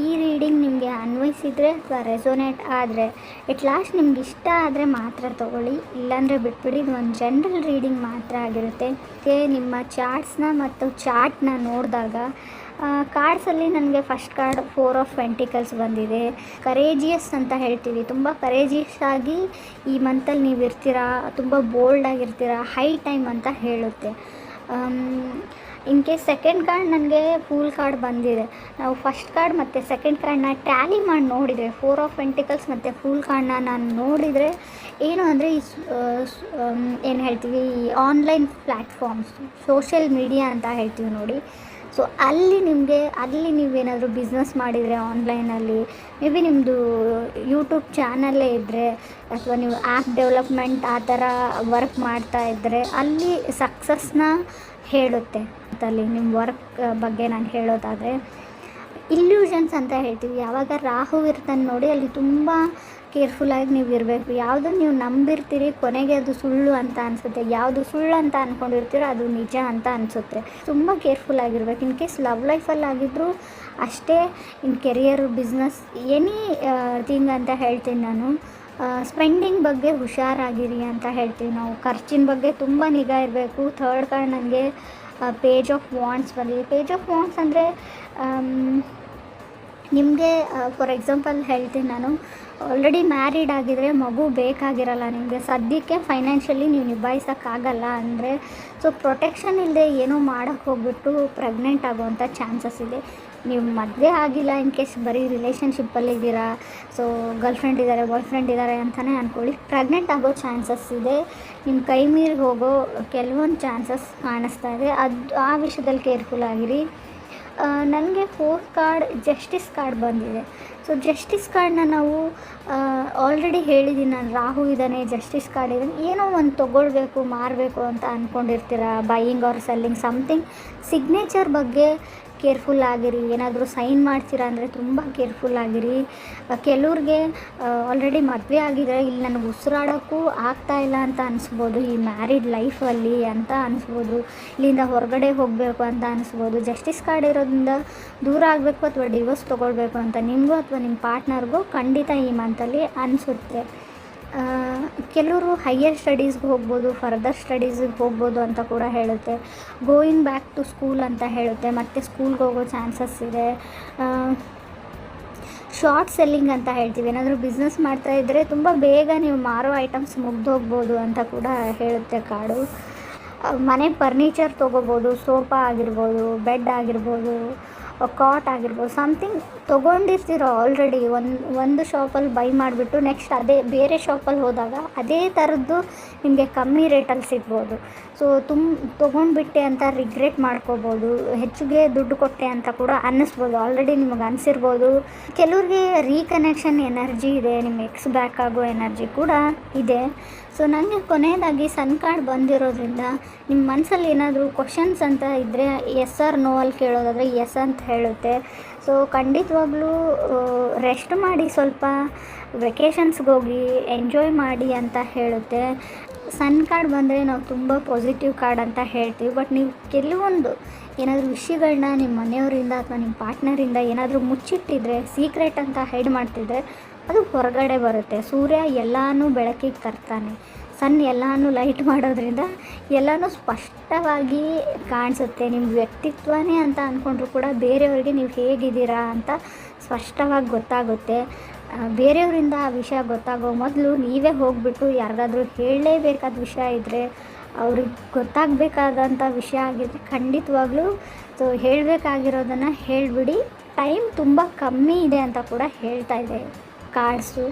ಈ ರೀಡಿಂಗ್ ನಿಮಗೆ ಅನ್ವಯಿಸಿದರೆ ಅಥವಾ ರೆಸೊನೇಟ್ ಆದರೆ ಎಟ್ ಲಾಸ್ಟ್ ನಿಮ್ಗೆ ಇಷ್ಟ ಆದರೆ ಮಾತ್ರ ತೊಗೊಳ್ಳಿ, ಇಲ್ಲಾಂದರೆ ಬಿಟ್ಬಿಡಿ. ಇದು ಒಂದು ಜನರಲ್ ರೀಡಿಂಗ್ ಮಾತ್ರ ಆಗಿರುತ್ತೆ. ನಿಮ್ಮ ಚಾರ್ಟ್ಸ್ನ ಮತ್ತು ಚಾರ್ಟ್ನ ನೋಡಿದಾಗ ಕಾರ್ಡ್ಸಲ್ಲಿ ನನಗೆ ಫಸ್ಟ್ ಕಾರ್ಡ್ 4 ಆಫ್ ಪೆಂಟಿಕಲ್ಸ್ ಬಂದಿದೆ. ಕರೇಜಿಯಸ್ ಅಂತ ಹೇಳ್ತೀವಿ, ತುಂಬ ಕರೇಜಿಯಸ್ ಆಗಿ ಈ ಮಂತಲ್ಲಿ ನೀವು ಇರ್ತೀರಾ, ತುಂಬ ಬೋಲ್ಡ್ ಆಗಿರ್ತೀರಾ, ಹೈ ಟೈಮ್ ಅಂತ ಹೇಳುತ್ತೆ. ಇನ್ ಕೇಸ್ ಸೆಕೆಂಡ್ ಕಾರ್ಡ್ ನನಗೆ ಫೂಲ್ ಕಾರ್ಡ್ ಬಂದಿದೆ. ನಾವು ಫಸ್ಟ್ ಕಾರ್ಡ್ ಮತ್ತು ಸೆಕೆಂಡ್ ಕಾರ್ಡ್ನ ಟ್ಯಾಲಿ ಮಾಡಿ ನೋಡಿದರೆ 4 ಆಫ್ ಪೆಂಟಿಕಲ್ಸ್ ಮತ್ತು ಫೂಲ್ ಕಾರ್ಡ್ನ ನಾನು ನೋಡಿದರೆ ಏನು ಅಂದರೆ ಏನು ಹೇಳ್ತೀವಿ, ಈ ಆನ್ಲೈನ್ ಪ್ಲ್ಯಾಟ್ಫಾರ್ಮ್ಸ್, ಸೋಷಿಯಲ್ ಮೀಡಿಯಾ ಅಂತ ಹೇಳ್ತೀವಿ ನೋಡಿ. ಸೊ ಅಲ್ಲಿ ನೀವೇನಾದರೂ ಬಿಸ್ನೆಸ್ ಮಾಡಿದರೆ ಆನ್ಲೈನಲ್ಲಿ, ಮೇ ಬಿ ನಿಮ್ಮದು ಯೂಟ್ಯೂಬ್ ಚಾನಲ್ಲೇ ಇದ್ದರೆ ಅಥವಾ ನೀವು ಆ್ಯಪ್ ಡೆವಲಪ್ಮೆಂಟ್ ಆ ಥರ ವರ್ಕ್ ಮಾಡ್ತಾ ಇದ್ದರೆ ಅಲ್ಲಿ ಸಕ್ಸಸ್ನ ಹೇಳುತ್ತೆ. ಅಲ್ಲಿ ನಿಮ್ಮ ವರ್ಕ್ ಬಗ್ಗೆ ನಾನು ಹೇಳೋದಾದರೆ ಇಲ್ಯೂಷನ್ಸ್ ಅಂತ ಹೇಳ್ತೀವಿ. ಯಾವಾಗ ರಾಹು ಇರ್ತಾನೆ ನೋಡಿ, ಅಲ್ಲಿ ತುಂಬ ಕೇರ್ಫುಲ್ಲಾಗಿ ನೀವು ಇರಬೇಕು. ಯಾವುದನ್ನು ನೀವು ನಂಬಿರ್ತೀರಿ ಕೊನೆಗೆ ಅದು ಸುಳ್ಳು ಅಂತ ಅನಿಸುತ್ತೆ, ಯಾವುದು ಸುಳ್ಳು ಅಂತ ಅಂದ್ಕೊಂಡಿರ್ತೀರೋ ಅದು ನಿಜ ಅಂತ ಅನಿಸುತ್ತೆ. ತುಂಬ ಕೇರ್ಫುಲ್ಲಾಗಿರ್ಬೇಕು. ಇನ್ ಕೇಸ್ ಲವ್ ಲೈಫಲ್ಲಾಗಿದ್ದರೂ ಅಷ್ಟೇ, ಇನ್ ಕೆರಿಯರ್, ಬಿಸ್ನೆಸ್, ಎನಿ ಥಿಂಗ್ ಅಂತ ಹೇಳ್ತೀನಿ ನಾನು. ಸ್ಪೆಂಡಿಂಗ್ ಬಗ್ಗೆ ಹುಷಾರಾಗಿರಿ ಅಂತ ಹೇಳ್ತೀವಿ ನಾವು. ಖರ್ಚಿನ ಬಗ್ಗೆ ತುಂಬ ನಿಗಾ ಇರಬೇಕು. ಥರ್ಡ್ ಕಾರ್ಡ್ ನನಗೆ ಪೇಜ್ ಆಫ್ ವಾಂಡ್ಸ್ ಬಂದಿದೆ. ಪೇಜ್ ಆಫ್ ವಾಂಡ್ಸ್ ಅಂದರೆ ನಿಮಗೆ ಫಾರ್ ಎಕ್ಸಾಂಪಲ್ ಹೇಳ್ತೀನಿ ನಾನು, ಆಲ್ರೆಡಿ ಮ್ಯಾರಿಡ್ ಆಗಿದರೆ ಮಗು ಬೇಕಾಗಿರಲ್ಲ ನಿಮಗೆ, ಸದ್ಯಕ್ಕೆ ಫೈನಾನ್ಷಿಯಲಿ ನೀವು ನಿಭಾಯಿಸೋಕ್ಕಾಗಲ್ಲ ಅಂದರೆ, ಸೊ ಪ್ರೊಟೆಕ್ಷನ್ ಇಲ್ಲದೆ ಏನೋ ಮಾಡೋಕ್ಕೆ ಹೋಗ್ಬಿಟ್ಟು ಪ್ರೆಗ್ನೆಂಟ್ ಆಗೋವಂಥ ಚಾನ್ಸಸ್ ಇದೆ. ನೀವು ಮದುವೆ ಆಗಿಲ್ಲ, ಇನ್ ಕೇಸ್ ಬರೀ ರಿಲೇಷನ್ಶಿಪ್ಪಲ್ಲಿದ್ದೀರಾ, ಸೊ ಗರ್ಲ್ಫ್ರೆಂಡ್ ಇದ್ದಾರೆ, ಬಾಯ್ ಫ್ರೆಂಡ್ ಇದ್ದಾರೆ ಅಂತಲೇ ಅಂದ್ಕೊಳ್ಳಿ, ಪ್ರೆಗ್ನೆಂಟ್ ಆಗೋ ಚಾನ್ಸಸ್ ಇದೆ. ನಿಮ್ಮ ಕೈ ಮೀರಿ ಹೋಗೋ ಕೆಲವೊಂದು ಚಾನ್ಸಸ್ ಕಾಣಿಸ್ತಾ ಇದೆ. ಆ ವಿಷಯದಲ್ಲಿ ಕೇರ್ಫುಲ್ ಆಗಿರಿ. ನನಗೆ 4th ಕಾರ್ಡ್ ಜಸ್ಟಿಸ್ ಕಾರ್ಡ್ ಬಂದಿದೆ. ಸೊ ಜಸ್ಟಿಸ್ ಕಾರ್ಡನ್ನ ನಾವು ಆಲ್ರೆಡಿ ಹೇಳಿದ್ದೀನಿ ನಾನು, ರಾಹು ಇದ್ದಾನೆ, ಜಸ್ಟಿಸ್ ಕಾರ್ಡ್ ಇದ್ದಾನೆ, ಏನೋ ಒಂದು ತೊಗೊಳ್ಬೇಕು, ಮಾರಬೇಕು ಅಂತ ಅಂದ್ಕೊಂಡಿರ್ತೀರ, buying or selling something. Signature ಬಗ್ಗೆ ಕೇರ್ಫುಲ್ ಆಗಿರಿ. ಏನಾದರೂ ಸೈನ್ ಮಾಡ್ತೀರಾ ಅಂದರೆ ತುಂಬ ಕೇರ್ಫುಲ್ ಆಗಿರಿ. ಕೆಲವ್ರಿಗೆ ಆಲ್ರೆಡಿ ಮದುವೆ ಆಗಿದ್ರೆ ಇಲ್ಲಿ ನನಗೆ ಉಸಿರಾಡೋಕ್ಕೂ ಆಗ್ತಾಯಿಲ್ಲ ಅಂತ ಅನಿಸ್ಬೋದು, ಈ ಮ್ಯಾರಿಡ್ ಲೈಫಲ್ಲಿ ಅಂತ ಅನಿಸ್ಬೋದು, ಇಲ್ಲಿಂದ ಹೊರಗಡೆ ಹೋಗಬೇಕು ಅಂತ ಅನಿಸ್ಬೋದು. ಜಸ್ಟಿಸ್ ಕಾರ್ಡ್ ಇರೋದ್ರಿಂದ ದೂರ ಆಗಬೇಕು ಅಥವಾ ಡಿವೋರ್ಸ್ ತೊಗೊಳ್ಬೇಕು ಅಂತ ನಿಮಗೂ ಅಥವಾ ನಿಮ್ಮ ಪಾರ್ಟ್ನರ್ಗೂ ಖಂಡಿತ ಈ ಮಂತಲ್ಲಿ ಅನಿಸುತ್ತೆ. ಕೆಲವರು ಹೈಯರ್ ಸ್ಟಡೀಸ್ಗೆ ಹೋಗ್ಬೋದು, ಫರ್ದರ್ ಸ್ಟಡೀಸಿಗೆ ಹೋಗ್ಬೋದು ಅಂತ ಕೂಡ ಹೇಳುತ್ತೆ. ಗೋಯಿಂಗ್ ಬ್ಯಾಕ್ ಟು ಸ್ಕೂಲ್ ಅಂತ ಹೇಳುತ್ತೆ, ಮತ್ತು ಸ್ಕೂಲ್ಗೆ ಹೋಗೋ ಚಾನ್ಸಸ್ ಇದೆ. ಶಾರ್ಟ್ ಸೆಲ್ಲಿಂಗ್ ಅಂತ ಹೇಳ್ತೀವಿ, ಏನಾದರೂ ಬಿಸ್ನೆಸ್ ಮಾಡ್ತಾಯಿದ್ರೆ ತುಂಬ ಬೇಗ ನೀವು ಮಾರೋ ಐಟಮ್ಸ್ ಮುಗ್ದೋಗ್ಬೋದು ಅಂತ ಕೂಡ ಹೇಳುತ್ತೆ ಕಾರ್ಡು. ಮನೆ ಫರ್ನಿಚರ್ ತೊಗೋಬೋದು, ಸೋಫಾ ಆಗಿರ್ಬೋದು, ಬೆಡ್ ಆಗಿರ್ಬೋದು, ಕಾಟ್ ಆಗಿರ್ಬೋದು, ಸಮಥಿಂಗ್ ತೊಗೊಂಡಿರ್ತೀರೋ ಆಲ್ರೆಡಿ ಒಂದು ಶಾಪಲ್ಲಿ ಬೈ ಮಾಡಿಬಿಟ್ಟು ನೆಕ್ಸ್ಟ್ ಅದೇ ಬೇರೆ ಶಾಪಲ್ಲಿ ಹೋದಾಗ ಅದೇ ಥರದ್ದು ನಿಮಗೆ ಕಮ್ಮಿ ರೇಟಲ್ಲಿ ಸಿಗ್ಬೋದು. ಸೊ ತೊಗೊಂಡ್ಬಿಟ್ಟೆ ಅಂತ ರಿಗ್ರೆಟ್ ಮಾಡ್ಕೋಬೋದು, ಹೆಚ್ಚಿಗೆ ದುಡ್ಡು ಕೊಟ್ಟೆ ಅಂತ ಕೂಡ ಅನ್ನಿಸ್ಬೋದು, ಆಲ್ರೆಡಿ ನಿಮಗೆ ಅನಿಸಿರ್ಬೋದು. ಕೆಲವ್ರಿಗೆ ರೀಕನೆಕ್ಷನ್ ಎನರ್ಜಿ ಇದೆ, ನಿಮ್ಮ ಎಕ್ಸ್ ಬ್ಯಾಕ್ ಆಗೋ ಎನರ್ಜಿ ಕೂಡ ಇದೆ. ಸೊ ನನಗೆ ಕೊನೆಯದಾಗಿ ಸನ್ ಕಾರ್ಡ್ ಬಂದಿರೋದ್ರಿಂದ ನಿಮ್ಮ ಮನಸ್ಸಲ್ಲಿ ಏನಾದರೂ ಕ್ವಶನ್ಸ್ ಅಂತ ಇದ್ದರೆ ಎಸ್ ಆರ್ ನೋ ಅಲ್ಲಿ ಕೇಳೋದಾದರೆ ಎಸ್ ಅಂತ ಹೇಳುತ್ತೆ. ಸೊ ಖಂಡಿತವಾಗ್ಲೂ ರೆಸ್ಟ್ ಮಾಡಿ, ಸ್ವಲ್ಪ ವೆಕೇಷನ್ಸ್ಗೆ ಹೋಗಿ ಎಂಜಾಯ್ ಮಾಡಿ ಅಂತ ಹೇಳುತ್ತೆ. ಸನ್ ಕಾರ್ಡ್ ಬಂದರೆ ನಾವು ತುಂಬ ಪಾಸಿಟಿವ್ ಕಾರ್ಡ್ ಅಂತ ಹೇಳ್ತೀವಿ. ಬಟ್ ನೀವು ಕೆಲವೊಂದು ಏನಾದರೂ ವಿಷಯಗಳನ್ನ ನಿಮ್ಮ ಮನೆಯವರಿಂದ ಅಥವಾ ನಿಮ್ಮ ಪಾರ್ಟ್ನರಿಂದ ಏನಾದರೂ ಮುಚ್ಚಿಟ್ಟಿದ್ರೆ, ಸೀಕ್ರೆಟ್ ಅಂತ ಹೈಡ್ ಮಾಡ್ತಿದ್ರೆ ಅದು ಹೊರಗಡೆ ಬರುತ್ತೆ. ಸೂರ್ಯ ಎಲ್ಲನೂ ಬೆಳಕಿಗೆ ತರ್ತಾನೆ, ಸನ್ ಎಲ್ಲನೂ ಲೈಟ್ ಮಾಡೋದ್ರಿಂದ ಎಲ್ಲನೂ ಸ್ಪಷ್ಟವಾಗಿ ಕಾಣಿಸುತ್ತೆ. ನಿಮ್ಮ ವ್ಯಕ್ತಿತ್ವನೇ ಅಂತ ಅಂದ್ಕೊಂಡ್ರು ಕೂಡ ಬೇರೆಯವ್ರಿಗೆ ನೀವು ಹೇಗಿದ್ದೀರಾ ಅಂತ ಸ್ಪಷ್ಟವಾಗಿ ಗೊತ್ತಾಗುತ್ತೆ. ಬೇರೆಯವರಿಂದ ಆ ವಿಷಯ ಗೊತ್ತಾಗೋ ಮೊದಲು ನೀವೇ ಹೋಗಿಬಿಟ್ಟು ಯಾರಿಗಾದ್ರೂ ಹೇಳಲೇಬೇಕಾದ ವಿಷಯ ಇದ್ದರೆ, ಅವ್ರಿಗೆ ಗೊತ್ತಾಗಬೇಕಾದಂಥ ವಿಷಯ ಆಗಿದ್ದರೆ ಖಂಡಿತವಾಗ್ಲೂ ಸೊ ಹೇಳಬೇಕಾಗಿರೋದನ್ನು ಹೇಳಿಬಿಡಿ. ಟೈಮ್ ತುಂಬ ಕಮ್ಮಿ ಇದೆ ಅಂತ ಕೂಡ ಹೇಳ್ತಾ ಇದೆ ಕಾರ್ಡ್ಸು.